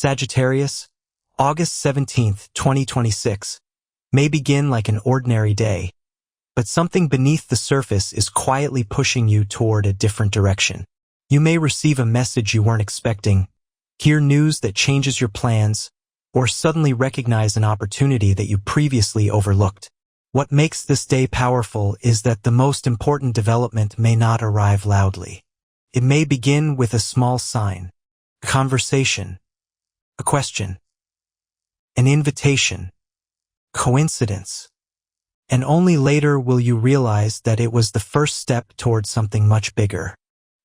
Sagittarius, August 17th, 2026, may begin like an ordinary day, but something beneath the surface is quietly pushing you toward a different direction. You may receive a message you weren't expecting, hear news that changes your plans, or suddenly recognize an opportunity that you previously overlooked. What makes this day powerful is that the most important development may not arrive loudly. It may begin with a small sign, a conversation, a question, an invitation, coincidence, and only later will you realize that it was the first step towards something much bigger.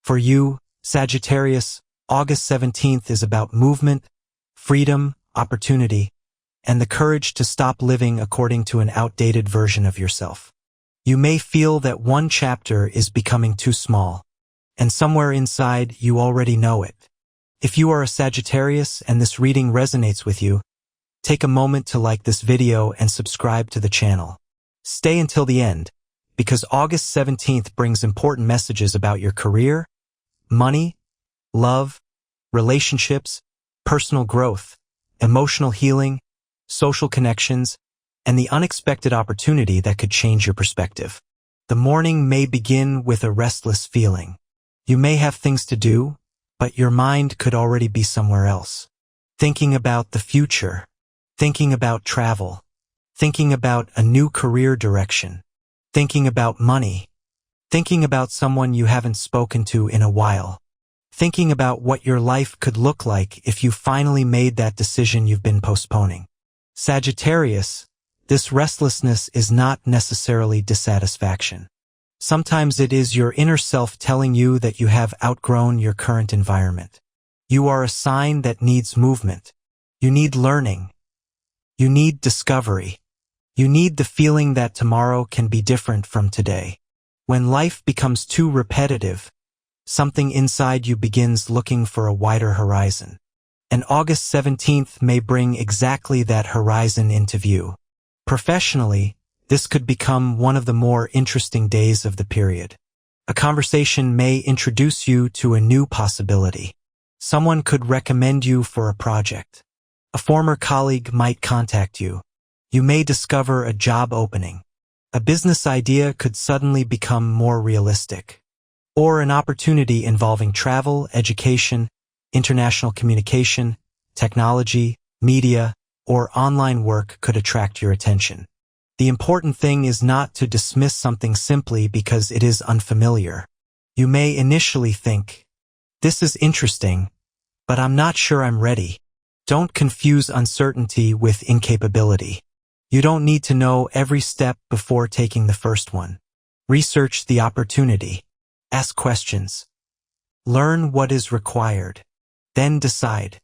For you, Sagittarius, August 17th is about movement, freedom, opportunity, and the courage to stop living according to an outdated version of yourself. You may feel that one chapter is becoming too small, and somewhere inside you already know it. If you are a Sagittarius and this reading resonates with you, take a moment to like this video and subscribe to the channel. Stay until the end, because August 17th brings important messages about your career, money, love, relationships, personal growth, emotional healing, social connections, and the unexpected opportunity that could change your perspective. The morning may begin with a restless feeling. You may have things to do, but your mind could already be somewhere else. Thinking about the future, thinking about travel, thinking about a new career direction, thinking about money, thinking about someone you haven't spoken to in a while, thinking about what your life could look like if you finally made that decision you've been postponing. Sagittarius, this restlessness is not necessarily dissatisfaction. Sometimes it is your inner self telling you that you have outgrown your current environment. You are a sign that needs movement. You need learning. You need discovery. You need the feeling that tomorrow can be different from today. When life becomes too repetitive, something inside you begins looking for a wider horizon. And August 17th may bring exactly that horizon into view. Professionally, this could become one of the more interesting days of the period. A conversation may introduce you to a new possibility. Someone could recommend you for a project. A former colleague might contact you. You may discover a job opening. A business idea could suddenly become more realistic. Or an opportunity involving travel, education, international communication, technology, media, or online work could attract your attention. The important thing is not to dismiss something simply because it is unfamiliar. You may initially think, "This is interesting, but I'm not sure I'm ready." Don't confuse uncertainty with incapability. You don't need to know every step before taking the first one. Research the opportunity. Ask questions. Learn what is required. Then decide.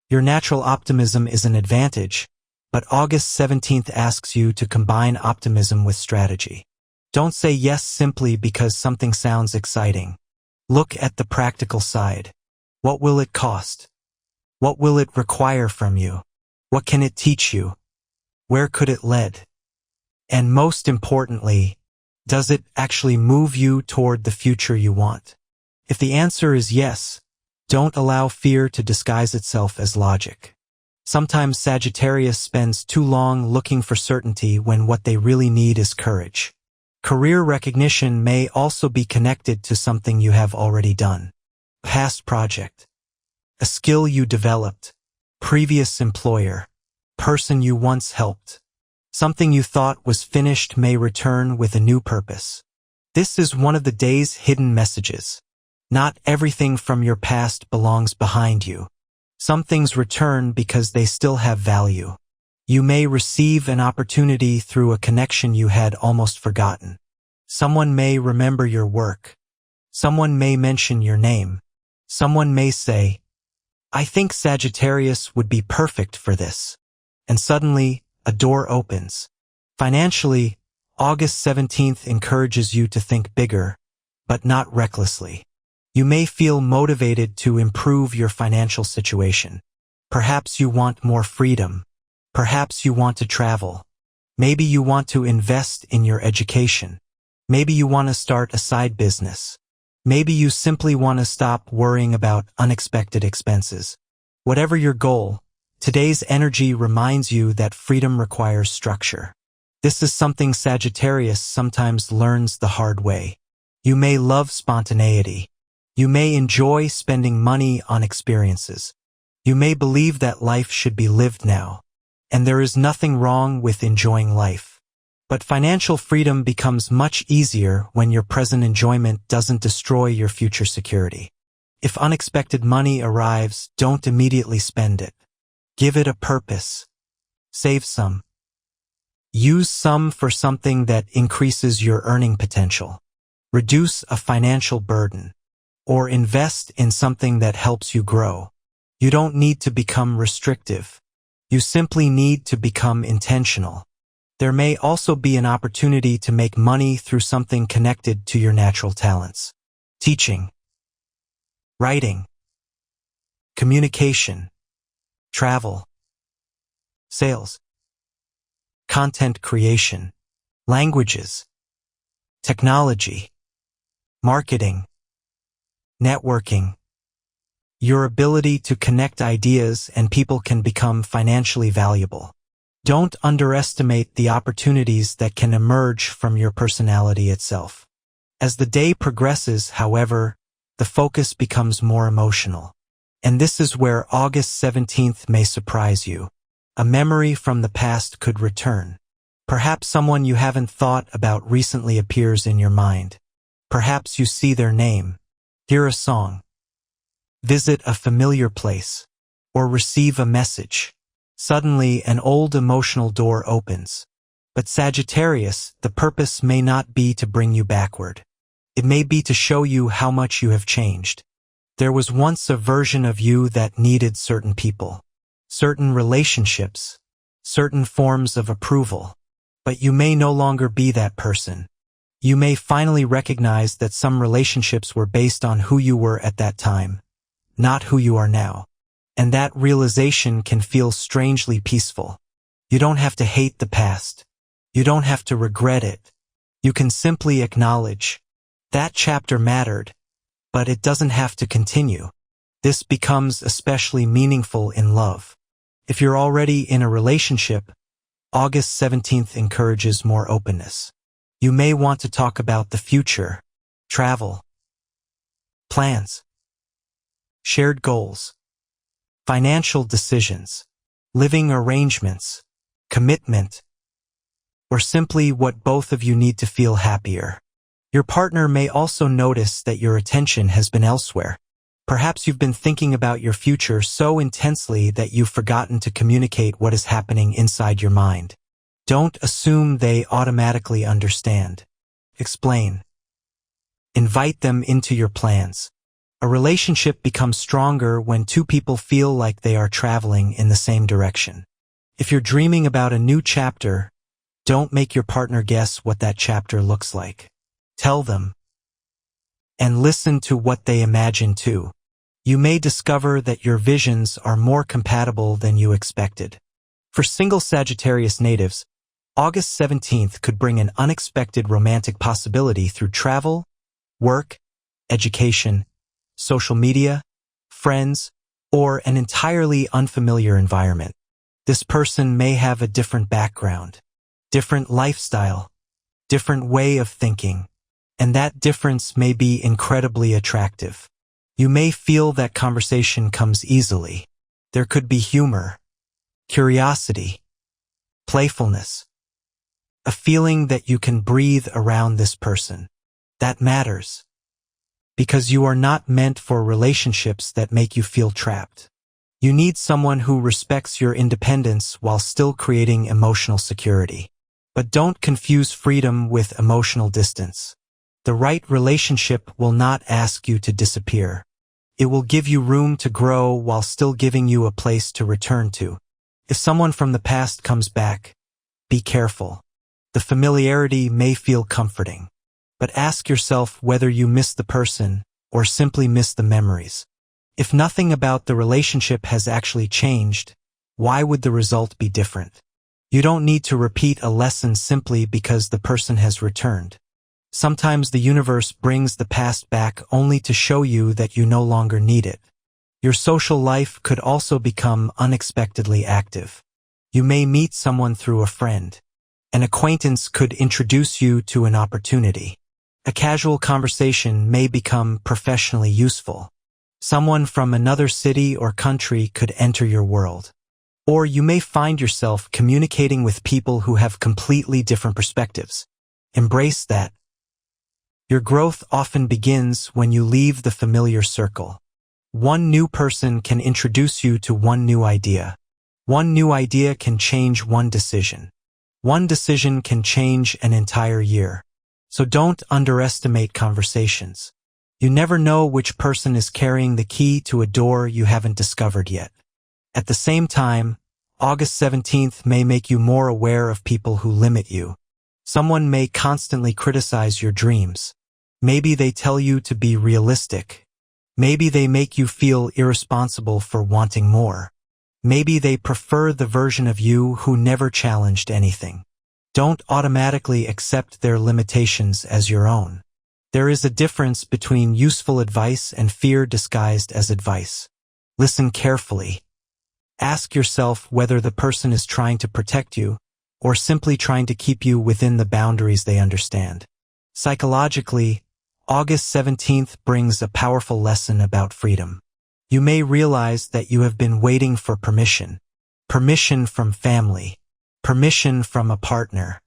Your natural optimism is an advantage, but August 17th asks you to combine optimism with strategy. Don't say yes simply because something sounds exciting. Look at the practical side. What will it cost? What will it require from you? What can it teach you? Where could it lead? And most importantly, does it actually move you toward the future you want? If the answer is yes, don't allow fear to disguise itself as logic. Sometimes Sagittarius spends too long looking for certainty when what they really need is courage. Career recognition may also be connected to something you have already done. Past project. A skill you developed. Previous employer. Person you once helped. Something you thought was finished may return with a new purpose. This is one of the day's hidden messages. Not everything from your past belongs behind you. Some things return because they still have value. You may receive an opportunity through a connection you had almost forgotten. Someone may remember your work. Someone may mention your name. Someone may say, "I think Sagittarius would be perfect for this." And suddenly, a door opens. Financially, August 17th encourages you to think bigger, but not recklessly. You may feel motivated to improve your financial situation. Perhaps you want more freedom. Perhaps you want to travel. Maybe you want to invest in your education. Maybe you want to start a side business. Maybe you simply want to stop worrying about unexpected expenses. Whatever your goal, today's energy reminds you that freedom requires structure. This is something Sagittarius sometimes learns the hard way. You may love spontaneity. You may enjoy spending money on experiences. You may believe that life should be lived now, and there is nothing wrong with enjoying life. But financial freedom becomes much easier when your present enjoyment doesn't destroy your future security. If unexpected money arrives, don't immediately spend it. Give it a purpose. Save some. Use some for something that increases your earning potential. Reduce a financial burden. Or invest in something that helps you grow. You don't need to become restrictive. You simply need to become intentional. There may also be an opportunity to make money through something connected to your natural talents. Teaching, writing, communication, travel, sales, content creation, languages, technology, marketing, networking. Your ability to connect ideas and people can become financially valuable. Don't underestimate the opportunities that can emerge from your personality itself. As the day progresses, however, the focus becomes more emotional. And this is where August 17th may surprise you. A memory from the past could return. Perhaps someone you haven't thought about recently appears in your mind. Perhaps you see their name, hear a song, visit a familiar place, or receive a message. Suddenly, an old emotional door opens. But Sagittarius, the purpose may not be to bring you backward. It may be to show you how much you have changed. There was once a version of you that needed certain people, certain relationships, certain forms of approval. But you may no longer be that person. You may finally recognize that some relationships were based on who you were at that time, not who you are now. And that realization can feel strangely peaceful. You don't have to hate the past. You don't have to regret it. You can simply acknowledge that chapter mattered, but it doesn't have to continue. This becomes especially meaningful in love. If you're already in a relationship, August 17th encourages more openness. You may want to talk about the future, travel, plans, shared goals, financial decisions, living arrangements, commitment, or simply what both of you need to feel happier. Your partner may also notice that your attention has been elsewhere. Perhaps you've been thinking about your future so intensely that you've forgotten to communicate what is happening inside your mind. Don't assume they automatically understand. Explain. Invite them into your plans. A relationship becomes stronger when two people feel like they are traveling in the same direction. If you're dreaming about a new chapter, don't make your partner guess what that chapter looks like. Tell them. And listen to what they imagine too. You may discover that your visions are more compatible than you expected. For single Sagittarius natives, August 17th could bring an unexpected romantic possibility through travel, work, education, social media, friends, or an entirely unfamiliar environment. This person may have a different background, different lifestyle, different way of thinking, and that difference may be incredibly attractive. You may feel that conversation comes easily. There could be humor, curiosity, playfulness, a feeling that you can breathe around this person. That matters. Because you are not meant for relationships that make you feel trapped. You need someone who respects your independence while still creating emotional security. But don't confuse freedom with emotional distance. The right relationship will not ask you to disappear. It will give you room to grow while still giving you a place to return to. If someone from the past comes back, be careful. The familiarity may feel comforting. But ask yourself whether you miss the person or simply miss the memories. If nothing about the relationship has actually changed, why would the result be different? You don't need to repeat a lesson simply because the person has returned. Sometimes the universe brings the past back only to show you that you no longer need it. Your social life could also become unexpectedly active. You may meet someone through a friend. An acquaintance could introduce you to an opportunity. A casual conversation may become professionally useful. Someone from another city or country could enter your world. Or you may find yourself communicating with people who have completely different perspectives. Embrace that. Your growth often begins when you leave the familiar circle. One new person can introduce you to one new idea. One new idea can change one decision. One decision can change an entire year. So don't underestimate conversations. You never know which person is carrying the key to a door you haven't discovered yet. At the same time, August 17th may make you more aware of people who limit you. Someone may constantly criticize your dreams. Maybe they tell you to be realistic. Maybe they make you feel irresponsible for wanting more. Maybe they prefer the version of you who never challenged anything. Don't automatically accept their limitations as your own. There is a difference between useful advice and fear disguised as advice. Listen carefully. Ask yourself whether the person is trying to protect you or simply trying to keep you within the boundaries they understand. Psychologically, August 17th brings a powerful lesson about freedom. You may realize that you have been waiting for permission. Permission from family. Permission from a partner.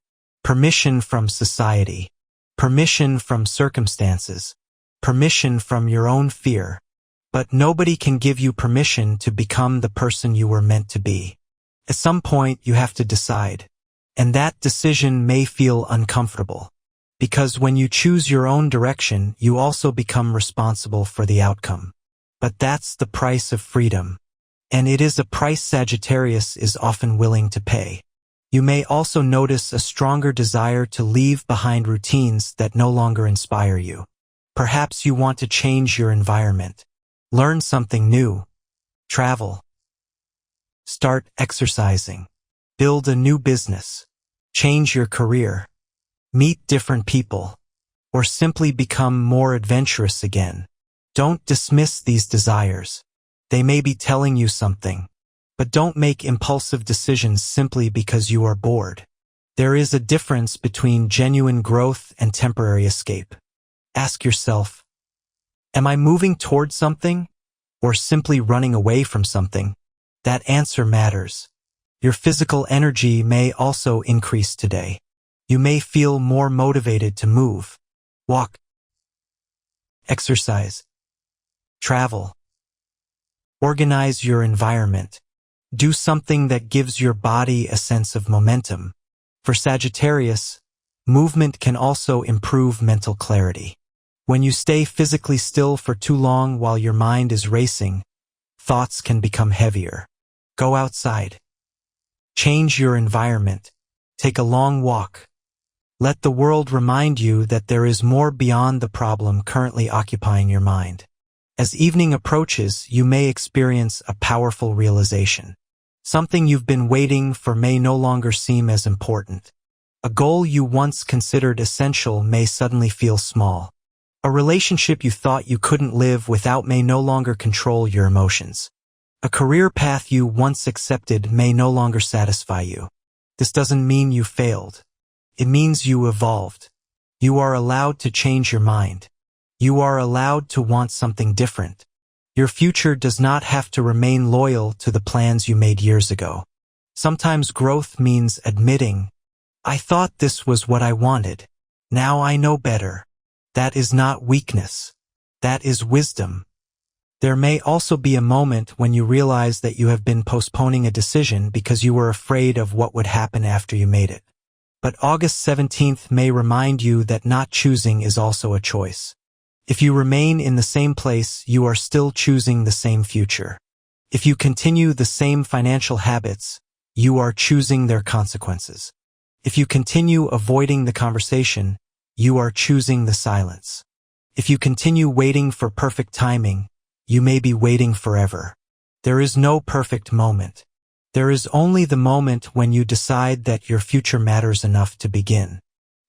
Permission from society. Permission from circumstances. Permission from your own fear. But nobody can give you permission to become the person you were meant to be. At some point, you have to decide. And that decision may feel uncomfortable. Because when you choose your own direction, you also become responsible for the outcome. But that's the price of freedom. And it is a price Sagittarius is often willing to pay. You may also notice a stronger desire to leave behind routines that no longer inspire you. Perhaps you want to change your environment. Learn something new. Travel. Start exercising. Build a new business. Change your career. Meet different people. Or simply become more adventurous again. Don't dismiss these desires. They may be telling you something. But don't make impulsive decisions simply because you are bored. There is a difference between genuine growth and temporary escape. Ask yourself, am I moving towards something? Or simply running away from something? That answer matters. Your physical energy may also increase today. You may feel more motivated to move, walk, exercise, travel. Organize your environment. Do something that gives your body a sense of momentum. For Sagittarius, movement can also improve mental clarity. When you stay physically still for too long while your mind is racing, thoughts can become heavier. Go outside. Change your environment. Take a long walk. Let the world remind you that there is more beyond the problem currently occupying your mind. As evening approaches, you may experience a powerful realization. Something you've been waiting for may no longer seem as important. A goal you once considered essential may suddenly feel small. A relationship you thought you couldn't live without may no longer control your emotions. A career path you once accepted may no longer satisfy you. This doesn't mean you failed. It means you evolved. You are allowed to change your mind. You are allowed to want something different. Your future does not have to remain loyal to the plans you made years ago. Sometimes growth means admitting, I thought this was what I wanted. Now I know better. That is not weakness. That is wisdom. There may also be a moment when you realize that you have been postponing a decision because you were afraid of what would happen after you made it. But August 17th may remind you that not choosing is also a choice. If you remain in the same place, you are still choosing the same future. If you continue the same financial habits, you are choosing their consequences. If you continue avoiding the conversation, you are choosing the silence. If you continue waiting for perfect timing, you may be waiting forever. There is no perfect moment. There is only the moment when you decide that your future matters enough to begin.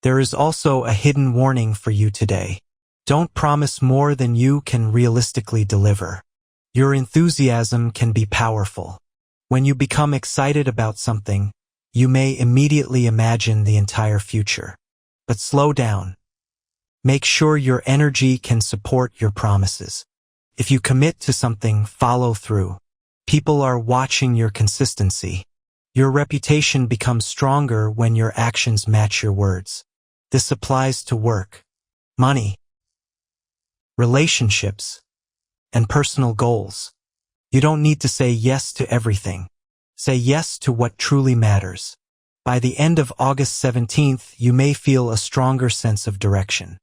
There is also a hidden warning for you today. Don't promise more than you can realistically deliver. Your enthusiasm can be powerful. When you become excited about something, you may immediately imagine the entire future. But slow down. Make sure your energy can support your promises. If you commit to something, follow through. People are watching your consistency. Your reputation becomes stronger when your actions match your words. This applies to work, money, relationships, and personal goals. You don't need to say yes to everything. Say yes to what truly matters. By the end of August 17th, you may feel a stronger sense of direction.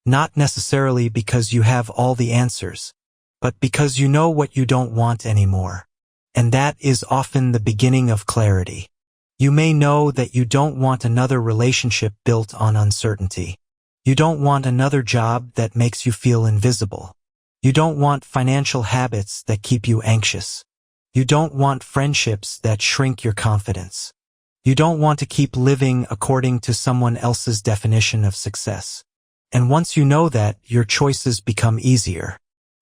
Not necessarily because you have all the answers, but because you know what you don't want anymore. And that is often the beginning of clarity. You may know that you don't want another relationship built on uncertainty. You don't want another job that makes you feel invisible. You don't want financial habits that keep you anxious. You don't want friendships that shrink your confidence. You don't want to keep living according to someone else's definition of success. And once you know that, your choices become easier.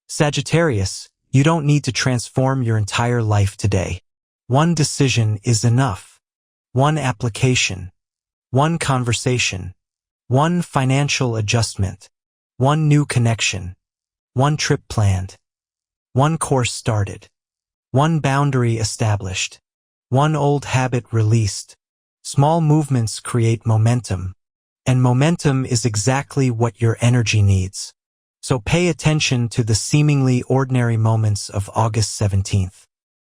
Sagittarius, you don't need to transform your entire life today. One decision is enough. One application. One conversation. One financial adjustment. One new connection. One trip planned. One course started. One boundary established. One old habit released. Small movements create momentum. And momentum is exactly what your energy needs. So pay attention to the seemingly ordinary moments of August 17th.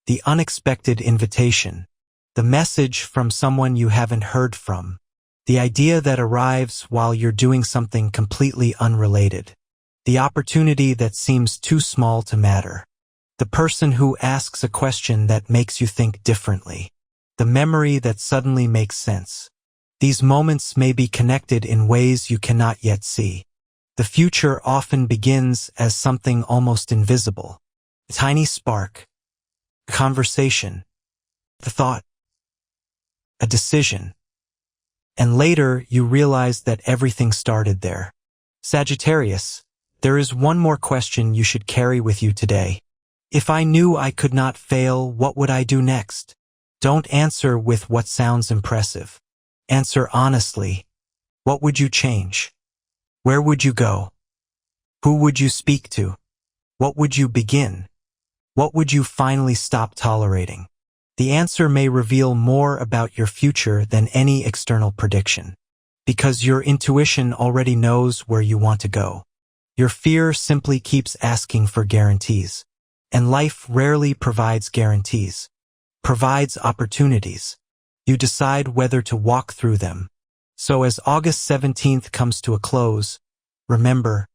The unexpected invitation. The message from someone you haven't heard from. The idea that arrives while you're doing something completely unrelated. The opportunity that seems too small to matter. The person who asks a question that makes you think differently. The memory that suddenly makes sense. These moments may be connected in ways you cannot yet see. The future often begins as something almost invisible. A tiny spark. A conversation. A thought. A decision. And later you realize that everything started there. Sagittarius, there is one more question you should carry with you today. If I knew I could not fail, what would I do next? Don't answer with what sounds impressive. Answer honestly. What would you change? Where would you go? Who would you speak to? What would you begin? What would you finally stop tolerating? The answer may reveal more about your future than any external prediction. Because your intuition already knows where you want to go. Your fear simply keeps asking for guarantees. And life rarely provides guarantees. Provides opportunities. You decide whether to walk through them. So as August 17th comes to a close, remember,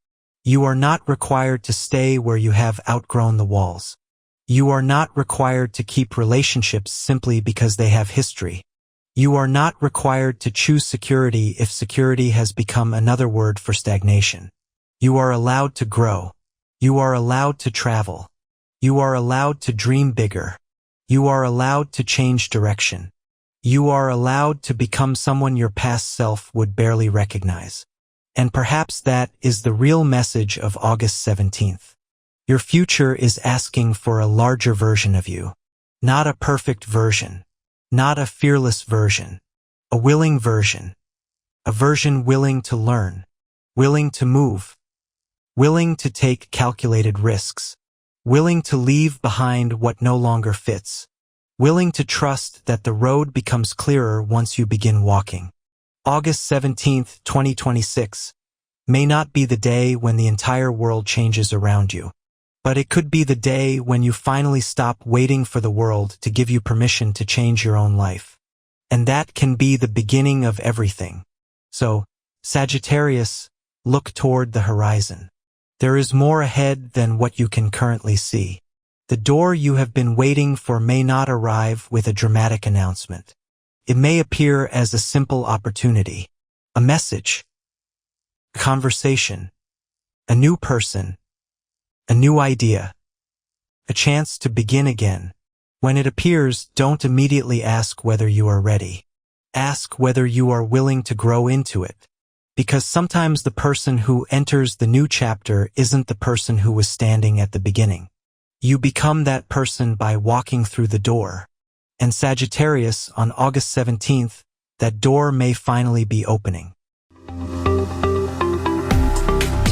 you are not required to stay where you have outgrown the walls. You are not required to keep relationships simply because they have history. You are not required to choose security if security has become another word for stagnation. You are allowed to grow. You are allowed to travel. You are allowed to dream bigger. You are allowed to change direction. You are allowed to become someone your past self would barely recognize. And perhaps that is the real message of August 17th. Your future is asking for a larger version of you. Not a perfect version. Not a fearless version. A willing version. A version willing to learn. Willing to move. Willing to take calculated risks. Willing to leave behind what no longer fits. Willing to trust that the road becomes clearer once you begin walking. August 17th, 2026 may not be the day when the entire world changes around you, but it could be the day when you finally stop waiting for the world to give you permission to change your own life. And that can be the beginning of everything. So, Sagittarius, look toward the horizon. There is more ahead than what you can currently see. The door you have been waiting for may not arrive with a dramatic announcement. It may appear as a simple opportunity, a message, a conversation, a new person, a new idea, a chance to begin again. When it appears, don't immediately ask whether you are ready. Ask whether you are willing to grow into it. Because sometimes the person who enters the new chapter isn't the person who was standing at the beginning. You become that person by walking through the door. And Sagittarius, on August 17th, that door may finally be opening.